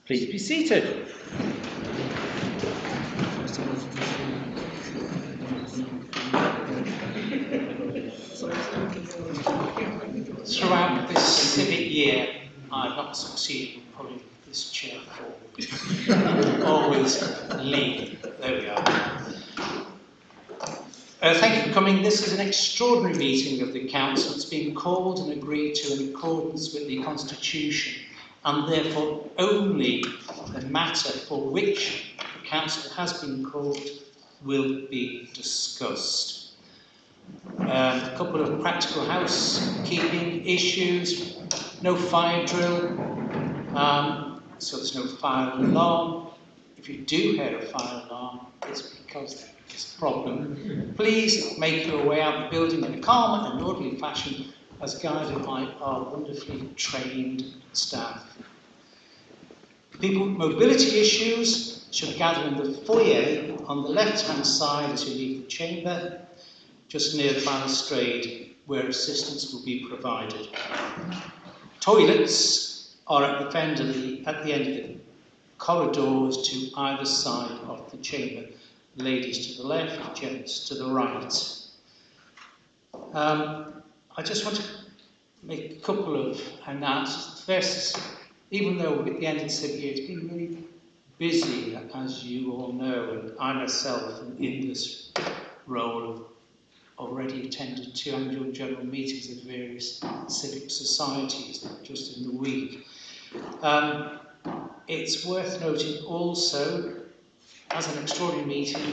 Please be seated. Throughout this civic year, I've not succeeded in pulling this chair forward. Always lean. There we are. Thank you for coming. This is an extraordinary meeting of the Council. It's been called and agreed to in accordance with the Constitution, and therefore only the matter for which the Council has been called will be discussed. A couple of practical housekeeping issues. No fire drill, so there's no fire alarm. If you do hear a fire alarm, it's because there's a problem. Please make your way out of the building in a calm and orderly fashion as guided by our wonderfully trained staff. People with mobility issues should gather in the foyer on the left-hand side as you leave the chamber, just near the balustrade where assistance will be provided. Toilets are at the end of the corridors to either side of the chamber. Ladies to the left, gents to the right. I just want to make a couple of announcements. First, even though we're at the end of the civic year, it's been really busy, as you all know, and I myself, in this role, have already attended 2 annual general meetings of various civic societies just in the week. It's worth noting also, as an extraordinary meeting,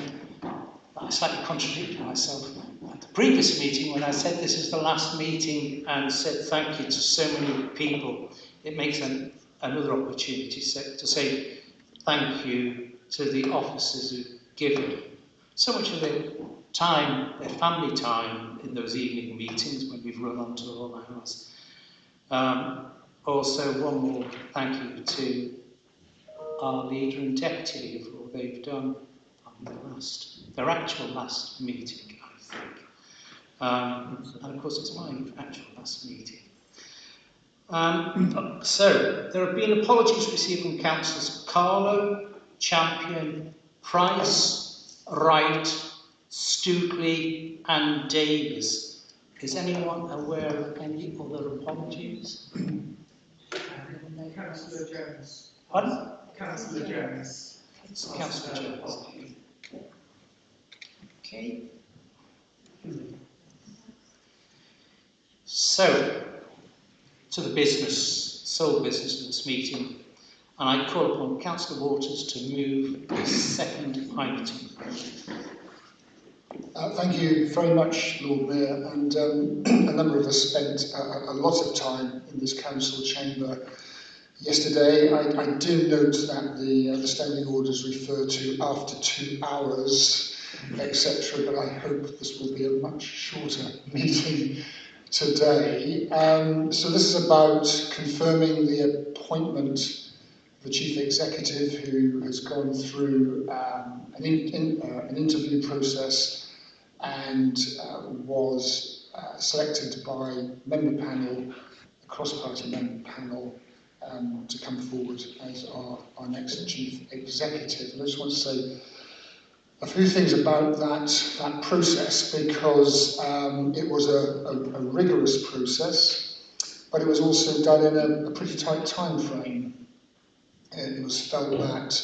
I slightly contradicted myself at the previous meeting when I said this is the last meeting and said thank you to so many people. It makes another opportunity to say thank you to the officers who've given so much of their time, their family time, in those evening meetings when we've run on to all hours. Also, one more thank you to our leader and deputy leader for all they've done on their actual last meeting, I think. And of course, it's my actual last meeting. So, there have been apologies received from Councillors Carlo, Champion, Price, Wright, Stukeley and Davis. Is anyone aware of any other apologies? Councillor Jones. Pardon? Councillor Jones. Councillor Jones. Okay. So, to the sole business of this meeting, and I call upon Councillor Waters to move the second item. Thank you very much, Lord Mayor, and a number of us spent a lot of time in this council chamber yesterday. I do note that the standing orders refer to after 2 hours, etc., but I hope this will be a much shorter meeting today. So this is about confirming the appointment of the Chief Executive, who has gone through an interview process and was selected by member panel, a cross-party member panel, to come forward as our next Chief Executive. And I just want to say a few things about that process, because it was a rigorous process, but it was also done in a pretty tight time frame. It was felt that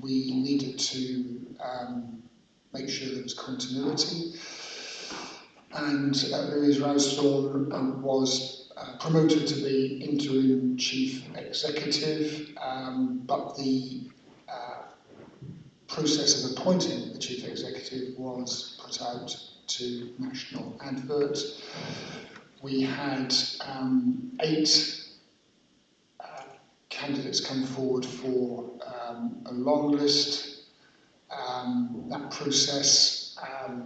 we needed to make sure there was continuity, and Louise Rousthorne was promoted to be interim Chief Executive, but the process of appointing the Chief Executive was put out to national advert. We had 8 candidates come forward for a long list. That process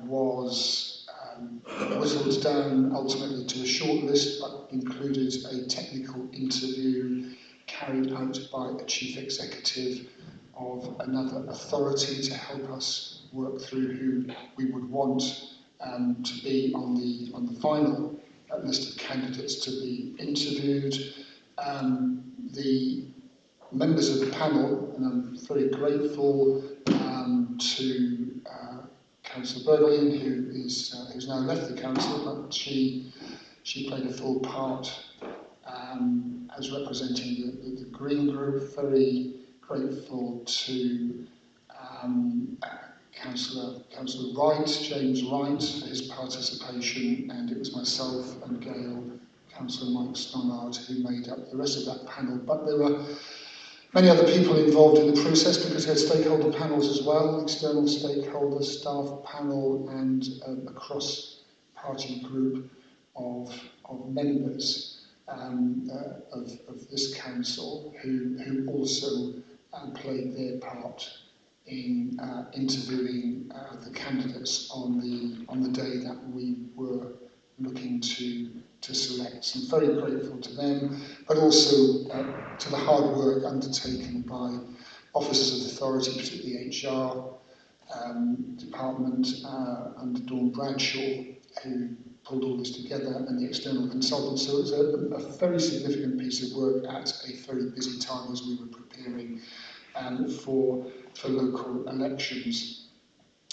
was whittled down ultimately to a short list, but included a technical interview carried out by a Chief Executive of another authority to help us work through who we would want to be on the final list of candidates to be interviewed. the members of the panel, and I'm very grateful to Councillor Bergling, who's now left the council, but she played a full part as representing the Green Group. Very grateful to Councillor Wright, James Wright, for his participation, and it was myself and Gail, Councillor Mike Stannard, who made up the rest of that panel. But there were many other people involved in the process because we had stakeholder panels as well, external stakeholders, staff panel, and a cross-party group of members of this council who also played their part in interviewing the candidates on the day that we were looking to select. So I'm very grateful to them, but also to the hard work undertaken by officers of authority, particularly the HR department under Dawn Bradshaw, who pulled all this together, and the external consultants. So it was a very significant piece of work at a very busy time as we were preparing for local elections.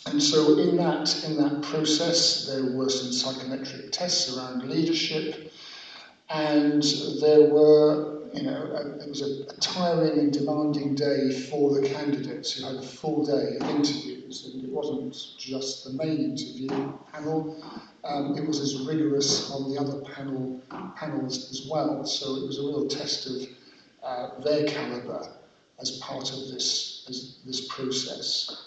And so in that process, there were some psychometric tests around leadership, and there were, it was a tiring and demanding day for the candidates who had a full day of interviews, and it wasn't just the main interview panel, it was as rigorous on the other panels as well. So it was a real test of their calibre as part of this process.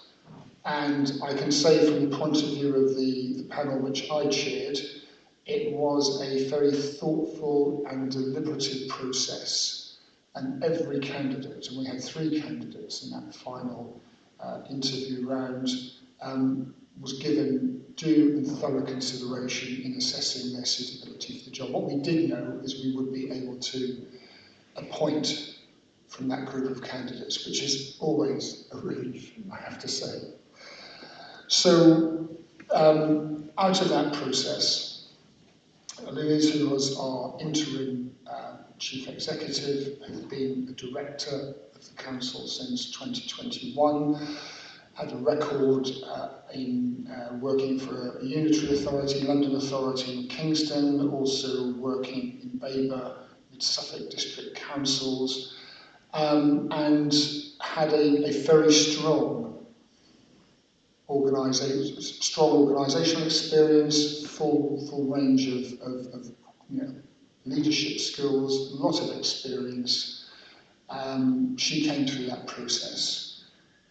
And I can say from the point of view of the panel which I chaired, it was a very thoughtful and deliberative process. And every candidate, and we had 3 candidates in that final interview round, was given due and thorough consideration in assessing their suitability for the job. What we did know is we would be able to appoint from that group of candidates, which is always a relief, I have to say. So, out of that process, Louise, who was our interim chief executive, has been a director of the council since 2021, had a record in working for a unitary authority, London Authority in Kingston, also working in Baber with Suffolk District Councils, and had a very strong organisational experience, full range of leadership skills, a lot of experience. She came through that process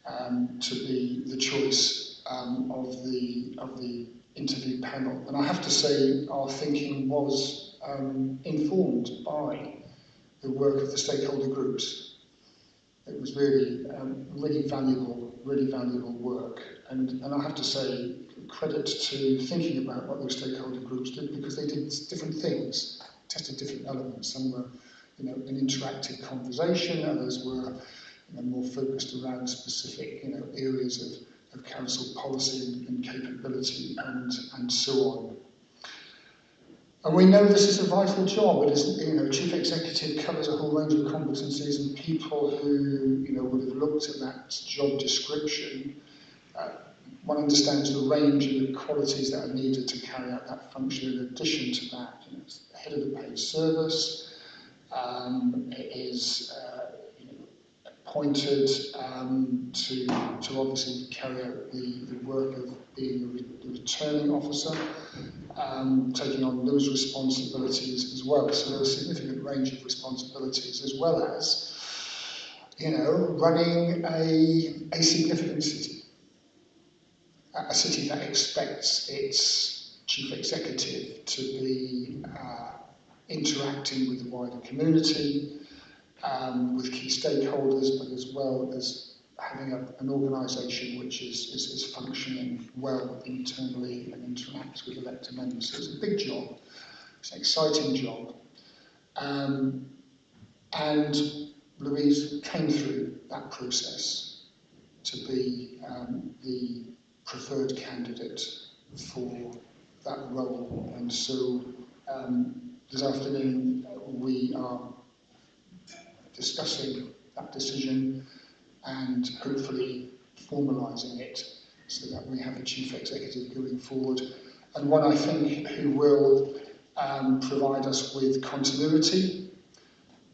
to be the choice of the interview panel, and I have to say our thinking was informed by the work of the stakeholder groups. It was really really valuable work, and I have to say credit to thinking about what those stakeholder groups did, because they did different things, tested different elements. Some were an interactive conversation, others were more focused around specific areas of council policy and capability and so on. And we know this is a vital job. It is, chief executive covers a whole range of competencies, and people who would have looked at that job description, one understands the range of the qualities that are needed to carry out that function. In addition to that, it's the head of the paid service. It is appointed to obviously carry out the work of being the returning officer, taking on those responsibilities as well. So there's a significant range of responsibilities, as well as, running a significant city. A city that expects its chief executive to be interacting with the wider community, with key stakeholders, but as well as having an organisation which is functioning well internally and interacts with elected members. So it's a big job, it's an exciting job. And Louise came through that process to be the preferred candidate for that role. And so this afternoon we are discussing that decision and hopefully formalising it so that we have a chief executive going forward, and one I think who will provide us with continuity,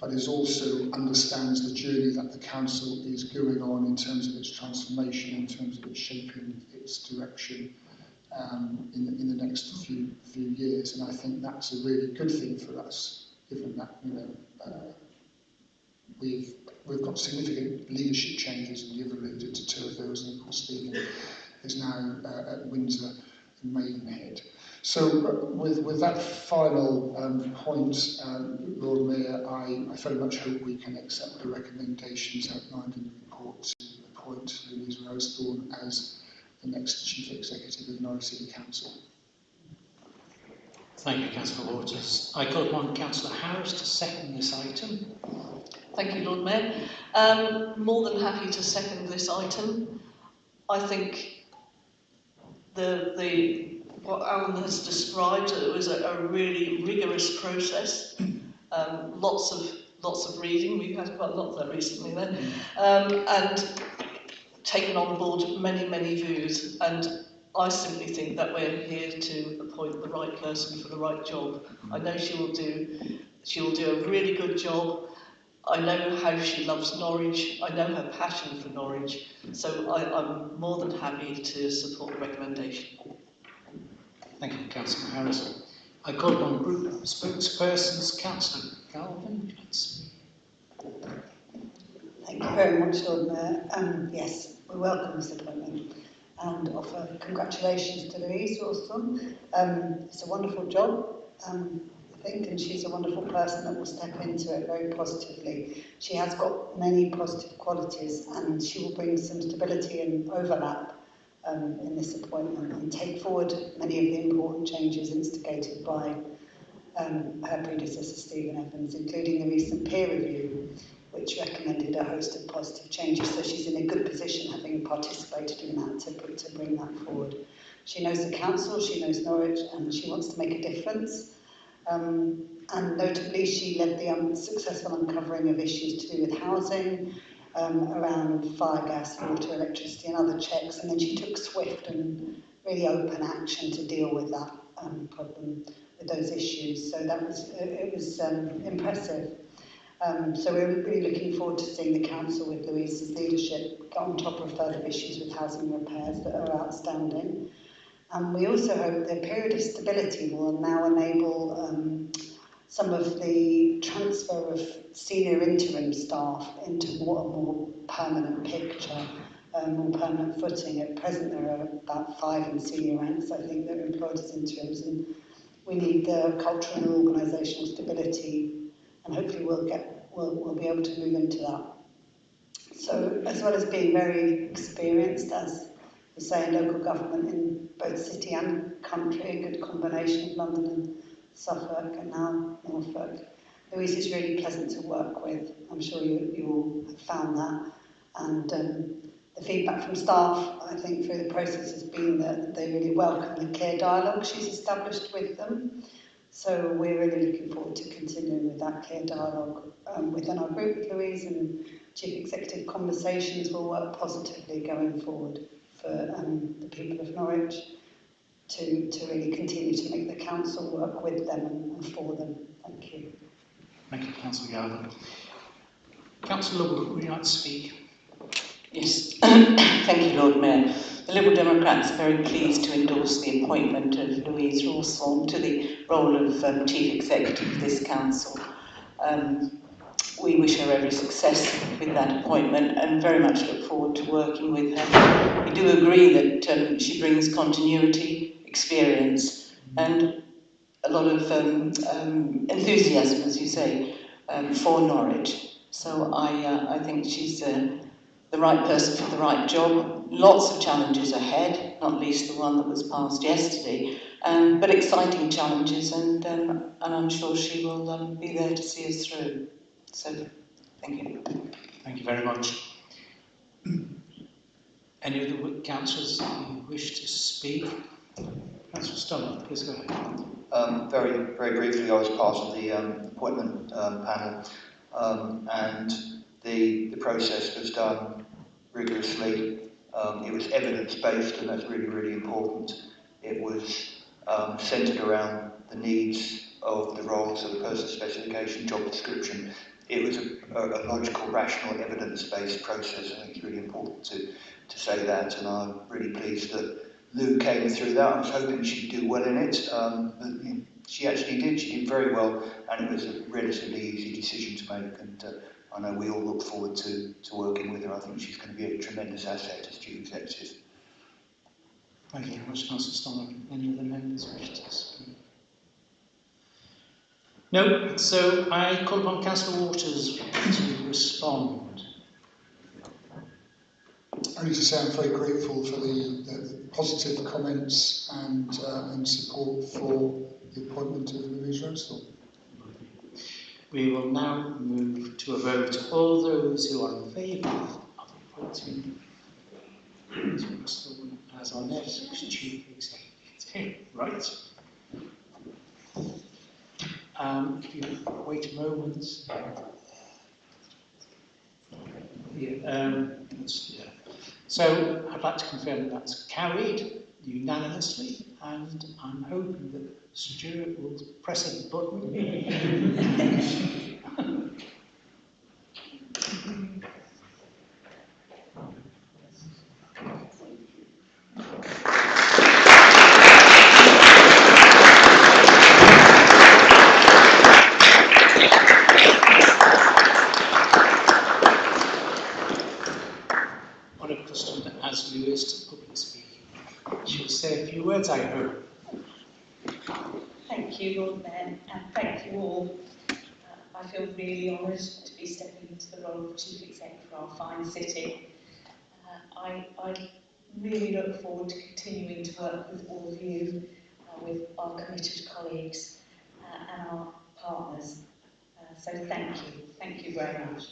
but is also understands the journey that the council is going on in terms of its transformation, in terms of its shaping its direction in the next few years. And I think that's a really good thing for us, given that we've got significant leadership changes, and you've alluded to two of those, and of course Stephen is now at Windsor and Maidenhead. So with that final point, Lord Mayor, I very much hope we can accept the recommendations outlined in the report to appoint Louise Rowsthorne as the next Chief Executive of Norwich City Council. Thank you, Councillor Waters. I call upon Councillor Harris to second this item. Thank you, Lord Mayor. More than happy to second this item. I think what Alan has described, it was a really rigorous process. Lots of reading. We've had quite a lot of that recently then, and taken on board many views. And I simply think that we're here to appoint the right person for the right job. I know she will do a really good job. I know how she loves Norwich. I know her passion for Norwich. So I'm more than happy to support the recommendation. Thank you, Councillor Harris. I call upon group spokespersons. Councillor Galvin, please. Thank you very much, Lord Mayor. Yes, we welcome this appointment and offer congratulations to Louise Rowsthorne. It's a wonderful job, I think, and she's a wonderful person that will step into it very positively. She has got many positive qualities, and she will bring some stability and overlap in this appointment and take forward many of the important changes instigated by her predecessor Stephen Evans, including the recent peer review, which recommended a host of positive changes. So she's in a good position, having participated in that, to bring that forward. She knows the council, she knows Norwich, and she wants to make a difference. And notably, she led the successful uncovering of issues to do with housing, around fire, gas, water, electricity and other checks, and then she took swift and really open action to deal with that problem, with those issues. So that was impressive. So we're really looking forward to seeing the council with Louise's leadership get on top of further issues with housing repairs that are outstanding. And we also hope the period of stability will now enable some of the transfer of senior interim staff into a more permanent picture, more permanent footing. At present there are about 5 in senior ranks, I think, that are employed as interims, and we need the cultural and organisational stability, and hopefully we'll be able to move into that. So, as well as being very experienced, as we say, in local government in both city and country, a good combination of London and Suffolk and now Norfolk, Louise is really pleasant to work with. I'm sure you all have found that. And the feedback from staff, I think, through the process has been that they really welcome the clear dialogue she's established with them. So we're really looking forward to continuing with that clear dialogue within our group with Louise, and Chief Executive conversations will work positively going forward for the people of Norwich to really continue to make the council work with them and for them. Thank you. Thank you, Councillor Galvin. Councillor Wood, would you like to speak? Yes, thank you, Lord Mayor. The Liberal Democrats are very pleased to endorse the appointment of Louise Rowsthorne to the role of Chief Executive of this council. We wish her every success with that appointment and very much look forward to working with her. We do agree that she brings continuity, experience and a lot of enthusiasm, as you say, for Norwich. So I think she's the right person for the right job. Lots of challenges ahead, not least the one that was passed yesterday, but exciting challenges, and I'm sure she will be there to see us through. So, thank you. Thank you very much. Any other councillors who wish to speak? Councillor Stummer, please go ahead. Very briefly, I was part of the appointment panel. and the process was done rigorously. It was evidence-based, and that's really, really important. It was centred around the needs of the role, so the person specification, job description. It was a logical, rational, evidence-based process. I think it's really important to say that, and I'm really pleased that Lou came through that. I was hoping she'd do well in it, but she actually did. She did very well, and it was a relatively easy decision to make, and I know we all look forward to working with her. I think she's going to be a tremendous asset as Chief Executive. Thank you very much, Councillor Stonham. Any other members wish to speak? No, so I call upon Councillor Waters to respond. Only to say I'm very grateful for the positive comments and support for the appointment of Louise Rosethorpe. We will now move to a vote. All those who are in favour of appointing Louise Rosethorpe as our next Chief Executive. Right. If you wait a moment. Yeah, So I'd like to confirm that that's carried unanimously, and I'm hoping that Stuart will press a button. What a custom as Lou is to public speaking. She'll say a few words, I hope. Thank you, Lord Mayor, and thank you all. I feel really honoured to be stepping into the role of Chief Executive for our fine city. I really look forward to continuing to work with all of you, with our committed colleagues and our partners. So thank you very much.